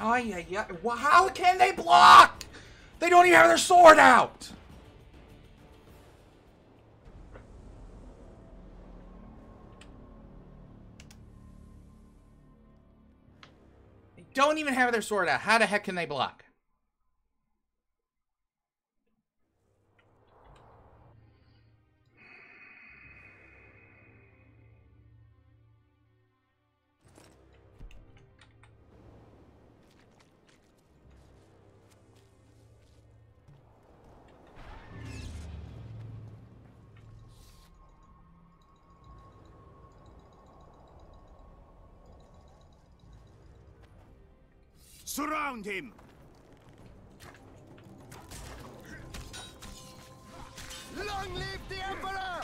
Ay, ay, ay. How can they block? They don't even have their sword out. They don't even have their sword out. How the heck can they block? Surround him! Long live the Emperor!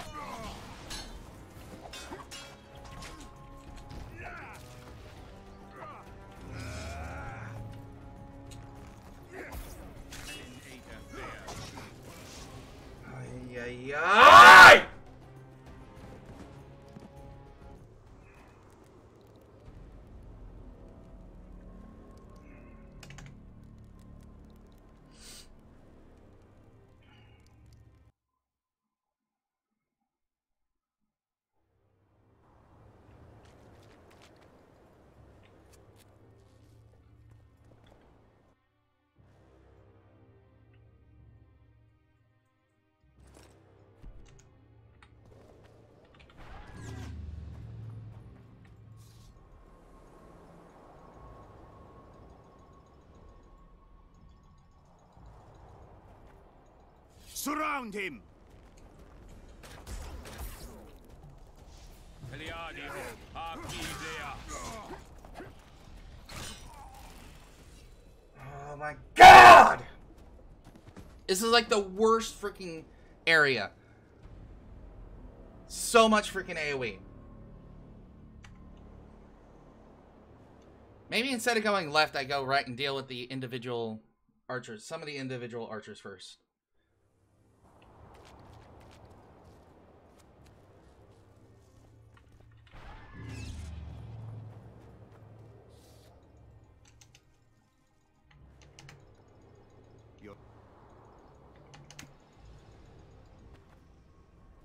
Ay, ay, ay! Surround him! Oh my god! This is like the worst freaking area. So much freaking AoE. Maybe instead of going left, I go right and deal with the individual archers. Some of the individual archers first.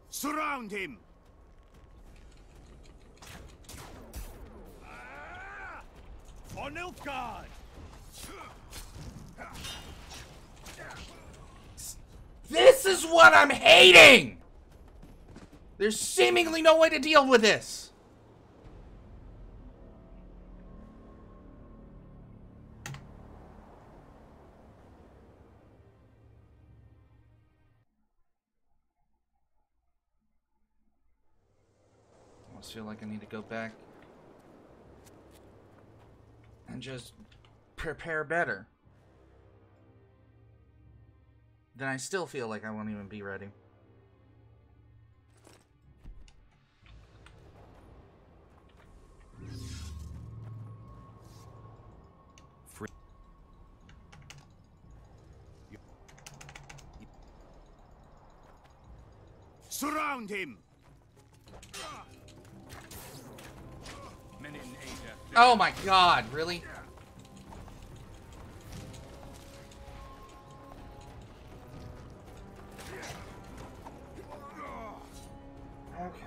Surround him! For Nilfgaard! This is what I'm hating! There's seemingly no way to deal with this. I almost feel like I need to go back and just prepare better. Then I still feel like I won't even be ready. Surround him! Oh my god, really? Okay.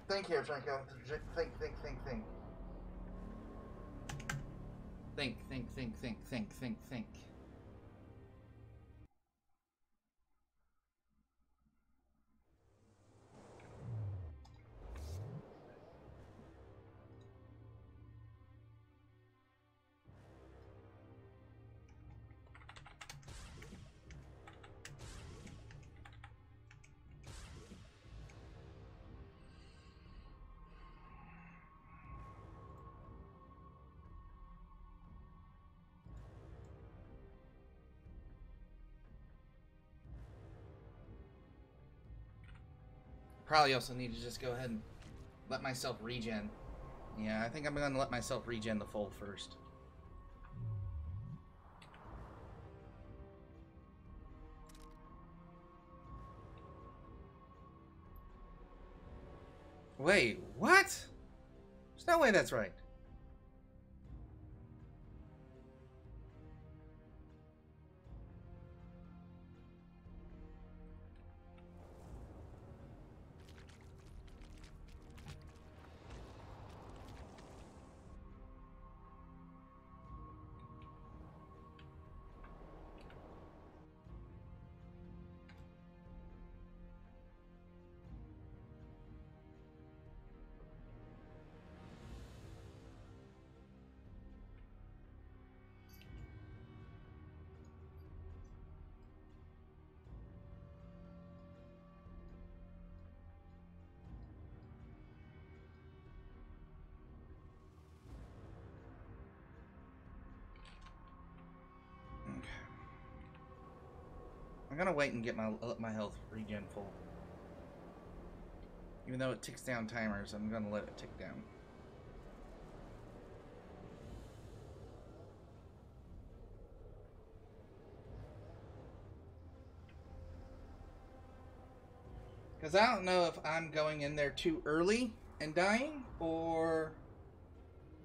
Think here, Draco. Think. Think. Probably also need to just go ahead and let myself regen. Yeah, I think I'm going to let myself regen the fold first. Wait, what? There's no way that's right. I'm gonna wait and get let my health regen full. Even though it ticks down timers, I'm gonna let it tick down. Because I don't know if I'm going in there too early and dying, or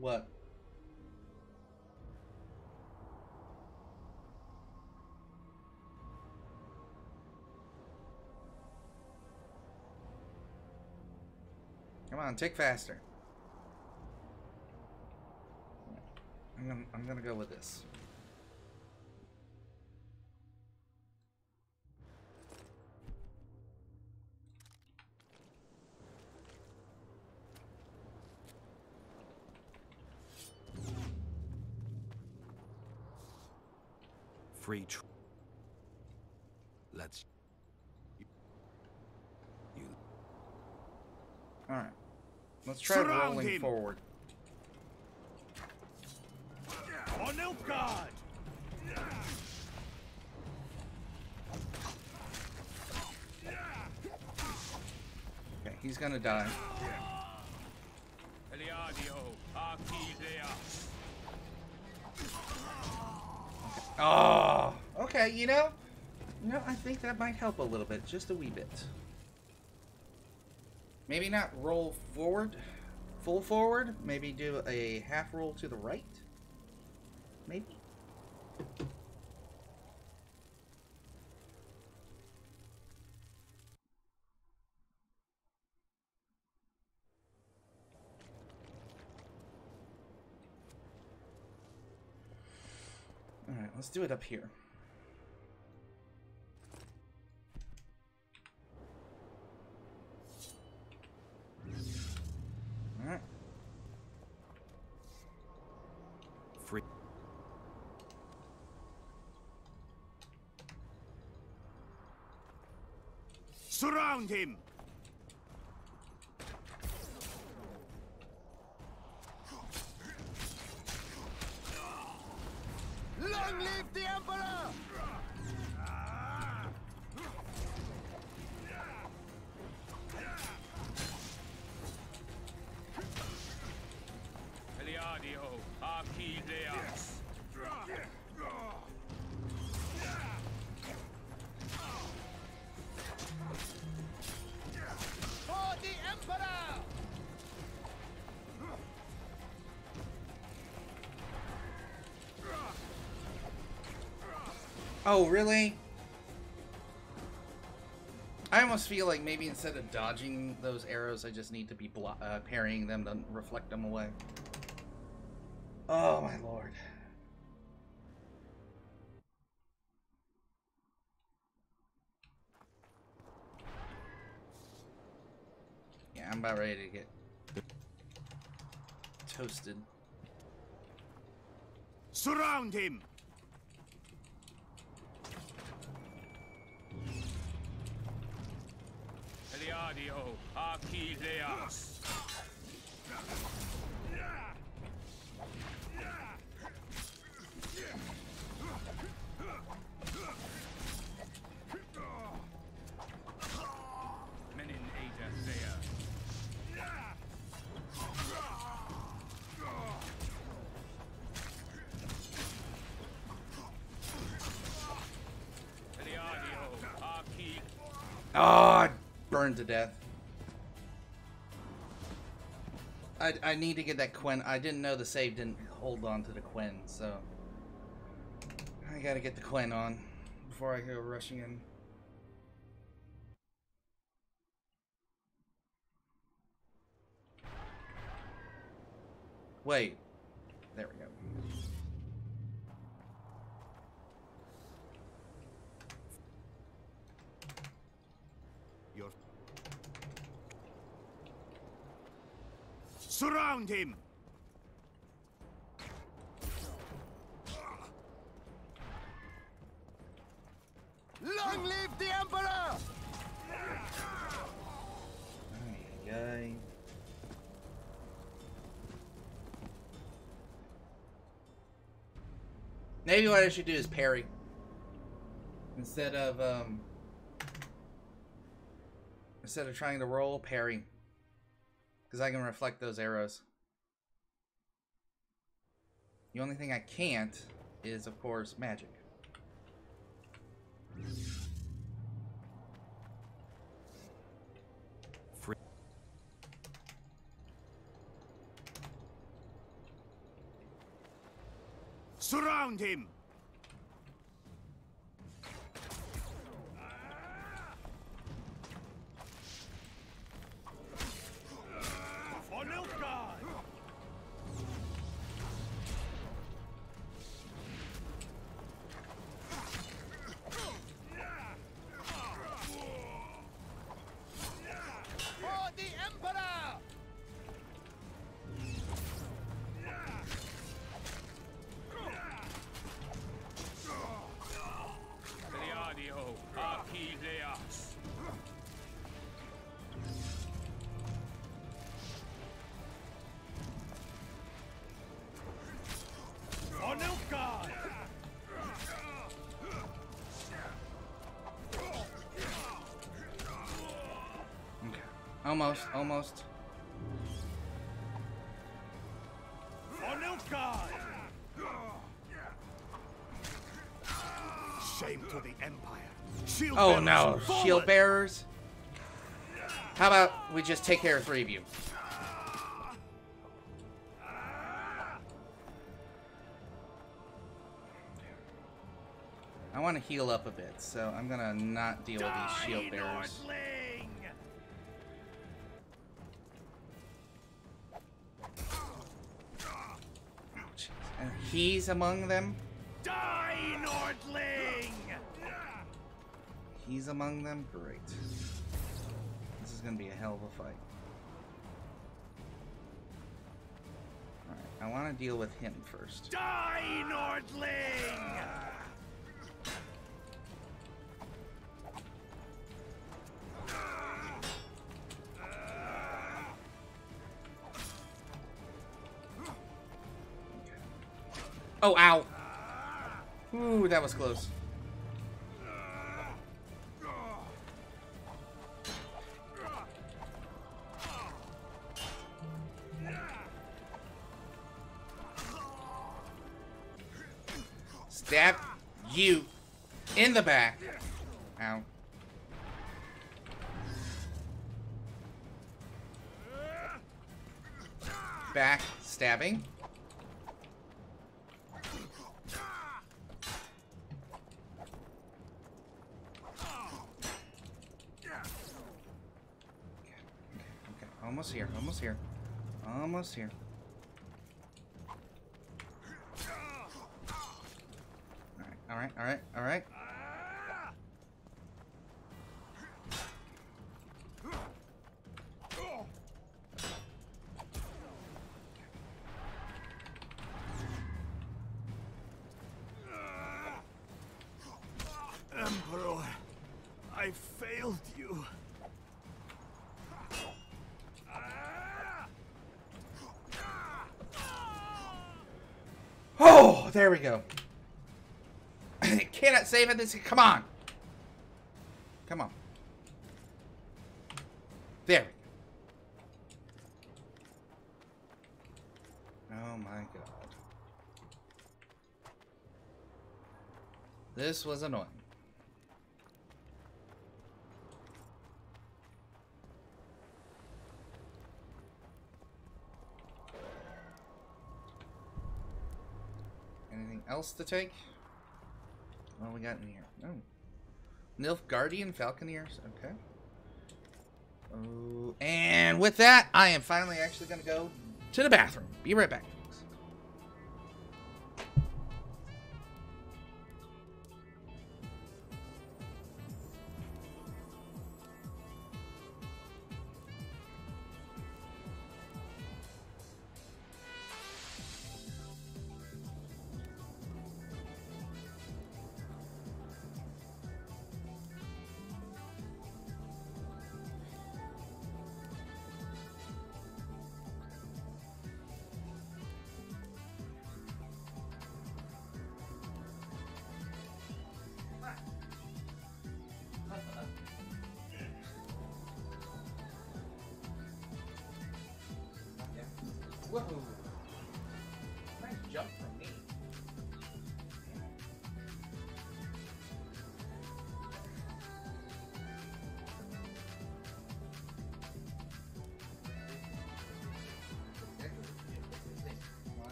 what. Come on, tick faster. I'm gonna go with this. Let's. All right. Let's try Surround rolling him. forward. On Nilfgaard! Okay, he's gonna die. Oh, okay. You know, I think that might help a little bit, just a wee bit. Maybe not roll forward, full forward. Maybe do a half roll to the right. Maybe. All right, let's do it up here. All right. Free. Surround him! Long live the Emperor! For the Emperor! Oh, really? I almost feel like maybe instead of dodging those arrows, I just need to be parrying them to reflect them away. Oh, my lord. Yeah, I'm about ready to get toasted. Surround him! Eliadio, Archileas. Oh, I burned to death. I need to get that Quen. I didn't know the save didn't hold on to the Quen, so I gotta get the Quen on before I go rushing in. Wait. There we go. Surround him! Long live the Emperor! Yay. Maybe what I should do is parry. Instead of trying to roll, parry. Because I can reflect those arrows. The only thing I can't is, of course, magic. Surround him! For Nilfgaard! For the Emperor! Almost, almost. Shame to the Empire. Shield Oh bearers no, forward. shield bearers. How about we just take care of 3 of you? I want to heal up a bit, so I'm gonna not deal with these shield bearers. And he's among them? Die, Nordling! He's among them? Great. This is gonna be a hell of a fight. Alright, I want to deal with him first. Die, Nordling! Oh, ow! Ooh, that was close. Stab you in the back. Ow. Back stabbing. Almost here, almost here. Almost here. Alright, alright, alright. Emperor, I failed you. Oh, there we go. Cannot save it. This. Come on. Come on. There we go. Oh my god. This was annoying. else to take? What we got in here? Oh. Nilfgaardian Falconeers. Okay. Oh, and with that, I am finally actually going to go to the bathroom. Be right back, folks. Whoa! Nice jump from me.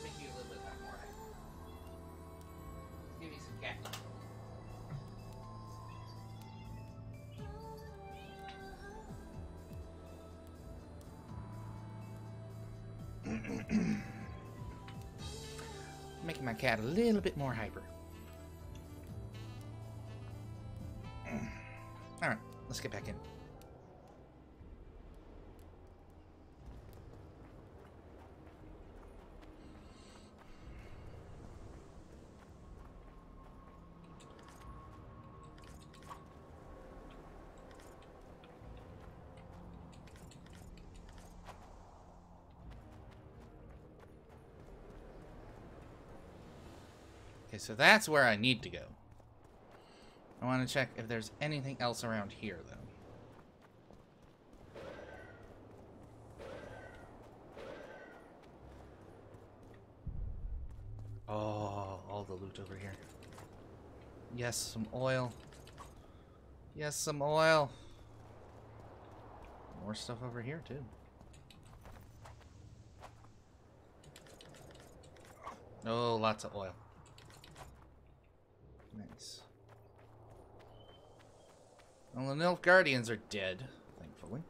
Make you a little bit more. Give me some cat. Making my cat a little bit more hyper. Alright, let's get back in. Okay, so that's where I need to go. I want to check if there's anything else around here, though. Oh, all the loot over here. Yes, some oil. Yes, some oil. More stuff over here, too. Oh, lots of oil. Nice. Well, the Nilfgaardians are dead, thankfully.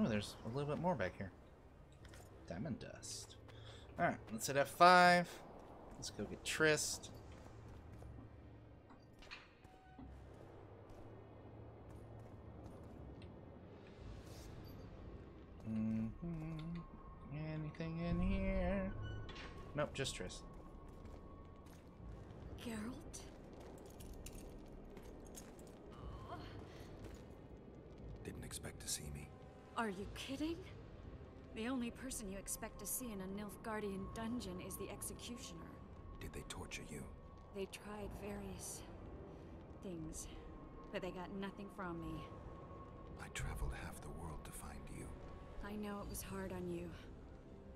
Oh, there's a little bit more back here. Diamond dust. Alright, let's hit F5. Let's go get Trist. Anything in here? Nope, just Trist. Geralt? Didn't expect to see me. Are you kidding? The only person you expect to see in a Nilfgaardian dungeon is the executioner. Did they torture you? They tried various things, but they got nothing from me. I traveled half the world to find you. I know it was hard on you.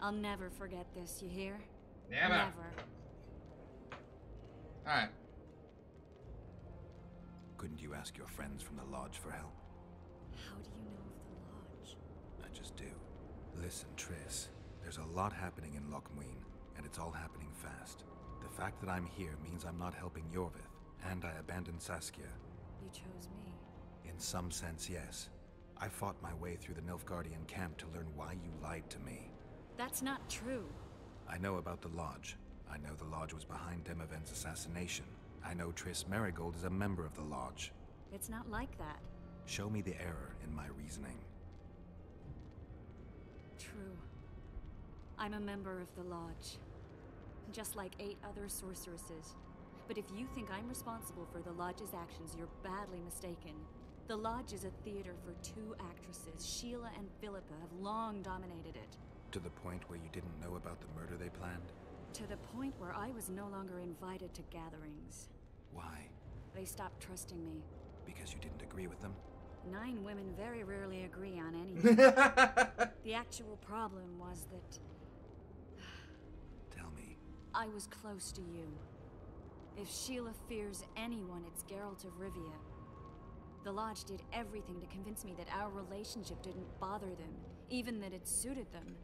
I'll never forget this, you hear? Never. Never. Alright. Couldn't you ask your friends from the Lodge for help? How do you know of the Lodge? I just do. Listen, Triss, there's a lot happening in Lochmuin, and it's all happening fast. The fact that I'm here means I'm not helping Yorvith, and I abandoned Saskia. You chose me. In some sense, yes. I fought my way through the Nilfgaardian camp to learn why you lied to me. That's not true. I know about the Lodge. I know the Lodge was behind Demoven's assassination. I know Triss Merigold is a member of the Lodge. It's not like that. Show me the error in my reasoning. True. I'm a member of the Lodge. Just like 8 other sorceresses. But if you think I'm responsible for the Lodge's actions, you're badly mistaken. The Lodge is a theater for 2 actresses. Sheila and Philippa have long dominated it. To the point where you didn't know about the murder they planned? To the point where I was no longer invited to gatherings. Why? They stopped trusting me. Because you didn't agree with them? 9 women very rarely agree on anything. The actual problem was that Tell me. I was close to you. If Sheila fears anyone, it's Geralt of Rivia. The Lodge did everything to convince me that our relationship didn't bother them, even that it suited them.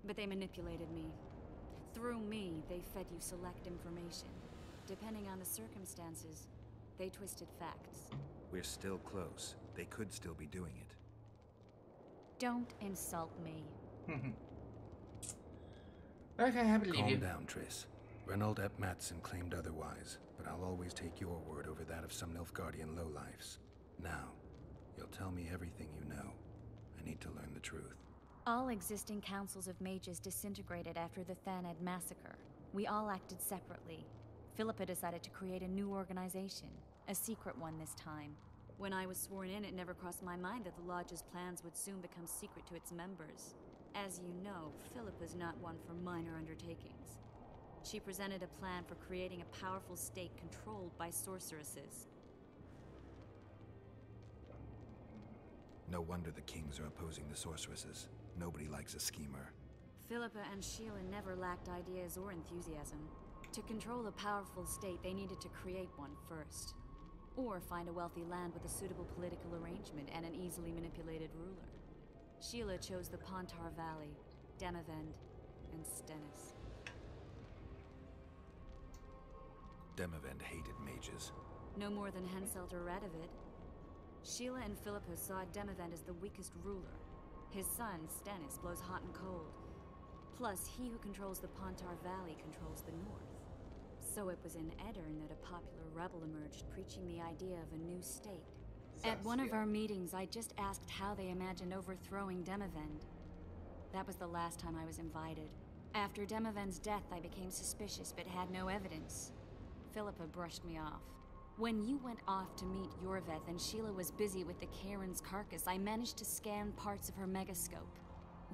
But they manipulated me. Through me, they fed you select information. Depending on the circumstances, they twisted facts. We're still close. They could still be doing it. Don't insult me. Okay, I believe you. Calm down, Triss. Reynold Ep Matson claimed otherwise, but I'll always take your word over that of some Nilfgaardian lowlifes. Now, you'll tell me everything you know. I need to learn the truth. All existing councils of mages disintegrated after the Thaned massacre. We all acted separately. Philippa decided to create a new organization, a secret one this time. When I was sworn in, it never crossed my mind that the Lodge's plans would soon become secret to its members. As you know, Philippa's not one for minor undertakings. She presented a plan for creating a powerful state controlled by sorceresses. No wonder the kings are opposing the sorceresses. Nobody likes a schemer. Philippa and Sheila never lacked ideas or enthusiasm. To control a powerful state, they needed to create one first. Or find a wealthy land with a suitable political arrangement and an easily manipulated ruler. Sheila chose the Pontar Valley, Demavend, and Stennis. Demavend hated mages. No more than Henselt read of it. Sheila and Philippa saw Demavend as the weakest ruler. His son, Stennis, blows hot and cold. Plus, he who controls the Pontar Valley controls the north. So it was in Edirn that a popular rebel emerged, preaching the idea of a new state. At one of our meetings, I just asked how they imagined overthrowing Demavend. That was the last time I was invited. After Demavend's death, I became suspicious, but had no evidence. Philippa brushed me off. When you went off to meet Yorveth and Sheila was busy with the Karen's carcass, I managed to scan parts of her megascope.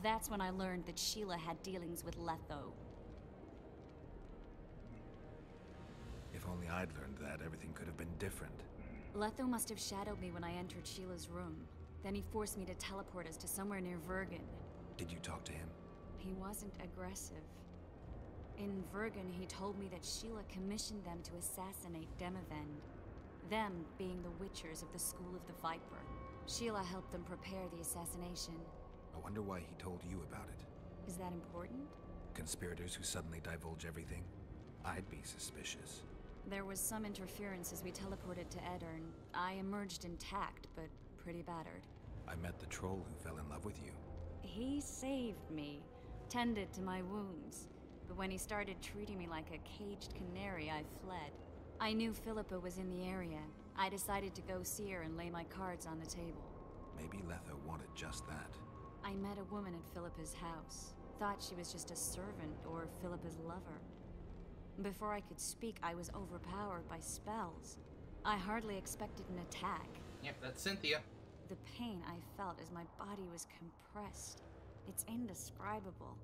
That's when I learned that Sheila had dealings with Letho. If only I'd learned that, everything could have been different. Letho must have shadowed me when I entered Sheila's room. Then he forced me to teleport us to somewhere near Vergen. Did you talk to him? He wasn't aggressive. In Vergen, he told me that Sheila commissioned them to assassinate Demavend. Them being the Witchers of the School of the Viper. Sheila helped them prepare the assassination. I wonder why he told you about it. Is that important? Conspirators who suddenly divulge everything? I'd be suspicious. There was some interference as we teleported to Edirn. I emerged intact, but pretty battered. I met the troll who fell in love with you. He saved me, tended to my wounds. But when he started treating me like a caged canary, I fled. I knew Philippa was in the area. I decided to go see her and lay my cards on the table. Maybe Letho wanted just that. I met a woman at Philippa's house. Thought she was just a servant or Philippa's lover. Before I could speak, I was overpowered by spells. I hardly expected an attack. Yep, that's Cynthia. The pain I felt as my body was compressed. It's indescribable.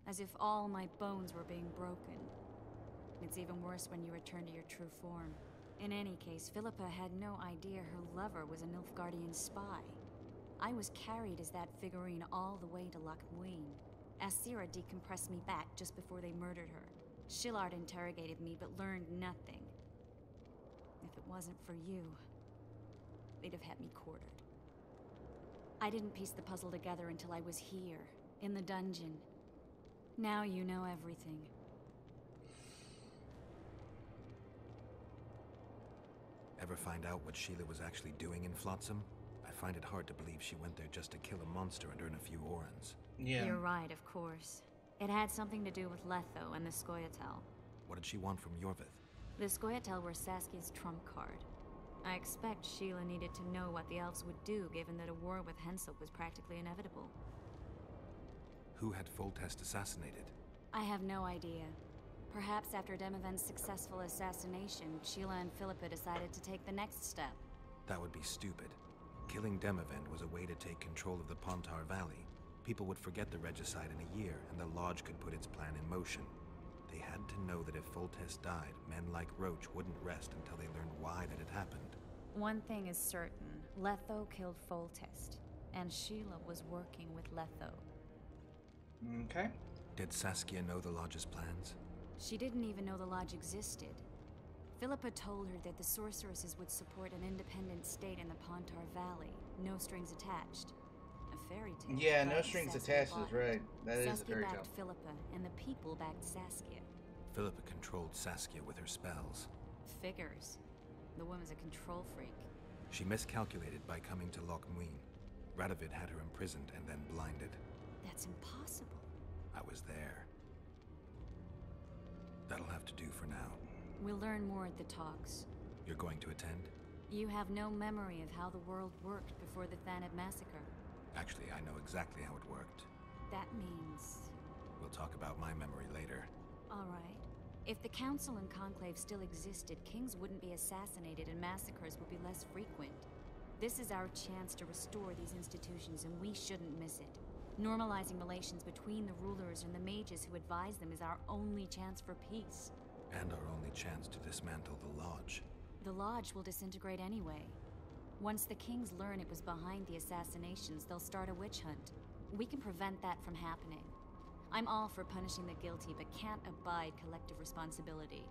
As if all my bones were being broken. It's even worse when you return to your true form. In any case, Philippa had no idea her lover was a Nilfgaardian spy. I was carried as that figurine all the way to Lochmuin. Asira decompressed me back just before they murdered her. Shillard interrogated me but learned nothing. If it wasn't for you, they'd have had me quartered. I didn't piece the puzzle together until I was here, in the dungeon. Now you know everything. Ever find out what Sheila was actually doing in Flotsam? I find it hard to believe she went there just to kill a monster and earn a few orans. Yeah. You're right, of course. It had something to do with Letho and the Scoia'tael. What did she want from Yorveth? The Scoia'tael were Saskia's trump card. I expect Sheila needed to know what the elves would do, given that a war with Henselt was practically inevitable. Who had Foltest assassinated? I have no idea. Perhaps after Demavend's successful assassination, Sheila and Philippa decided to take the next step. That would be stupid. Killing Demavend was a way to take control of the Pontar Valley. People would forget the regicide in a year, and the Lodge could put its plan in motion. They had to know that if Foltest died, men like Roach wouldn't rest until they learned why that had happened. One thing is certain. Letho killed Foltest, and Sheila was working with Letho. Okay. Did Saskia know the Lodge's plans? She didn't even know the Lodge existed. Philippa told her that the sorceresses would support an independent state in the Pontar Valley, no strings attached. A fairy tale. Yeah, no but strings Saskia attached is bought it. right. That is a Saskia fairy tale. backed Philippa, and the people backed Saskia. Philippa controlled Saskia with her spells. Figures. The woman's a control freak. She miscalculated by coming to Loch Muin. Radovid had her imprisoned and then blinded. That's impossible. I was there. That'll have to do for now. We'll learn more at the talks. You're going to attend? You have no memory of how the world worked before the Thanid massacre. Actually, I know exactly how it worked. That means... We'll talk about my memory later. All right. If the Council and Conclave still existed, kings wouldn't be assassinated and massacres would be less frequent. This is our chance to restore these institutions, and we shouldn't miss it. Normalizing relations between the rulers and the mages who advise them is our only chance for peace. And our only chance to dismantle the Lodge. The Lodge will disintegrate anyway. Once the kings learn it was behind the assassinations, they'll start a witch hunt. We can prevent that from happening. I'm all for punishing the guilty, but can't abide collective responsibility.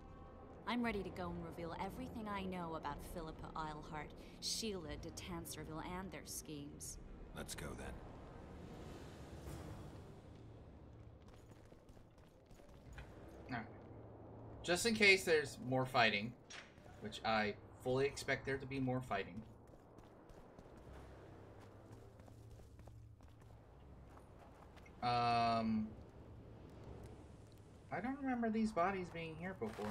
I'm ready to go and reveal everything I know about Philippa Eilhart, Sheila de Tanserville, and their schemes. Let's go then. Alright. Just in case there's more fighting, which I fully expect there to be more fighting. I don't remember these bodies being here before.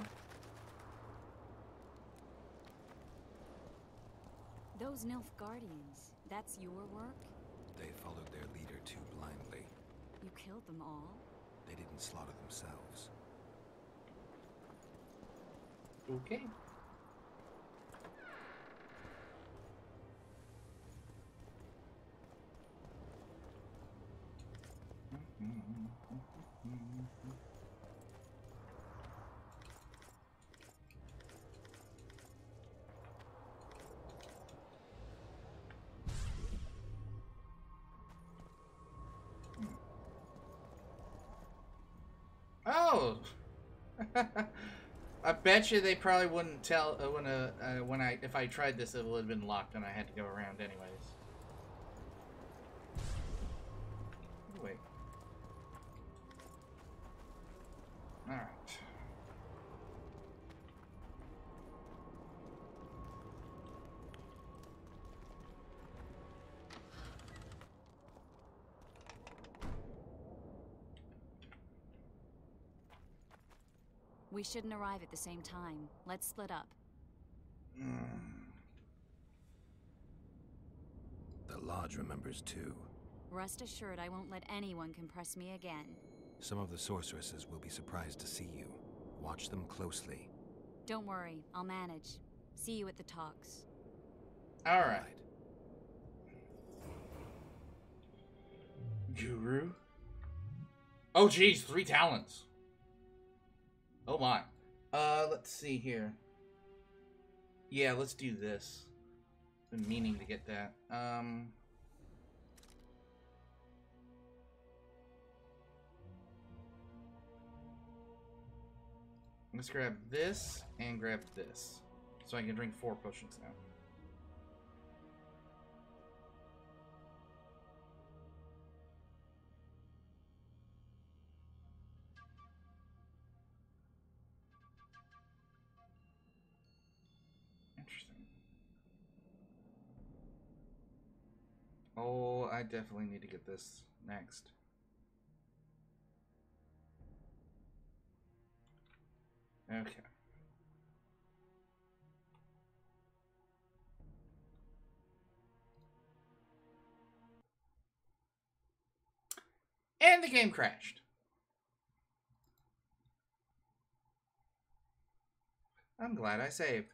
Those Nilf Guardians, that's your work? They followed their leader too blindly. You killed them all? They didn't slaughter themselves. Okay. Oh, I bet you they probably wouldn't tell if I tried this, it would have been locked and I had to go around anyways. Wait. All right. We shouldn't arrive at the same time. Let's split up. The Lodge remembers too. Rest assured I won't let anyone compress me again. Some of the sorceresses will be surprised to see you. Watch them closely. Don't worry, I'll manage. See you at the talks. All right. Guru. Oh, geez, 3 talents. Oh my. Let's see here. Yeah, let's do this. Been meaning to get that. Let's grab this and grab this. So I can drink 4 potions now. Interesting. Oh, I definitely need to get this next. Okay. And the game crashed. I'm glad I saved.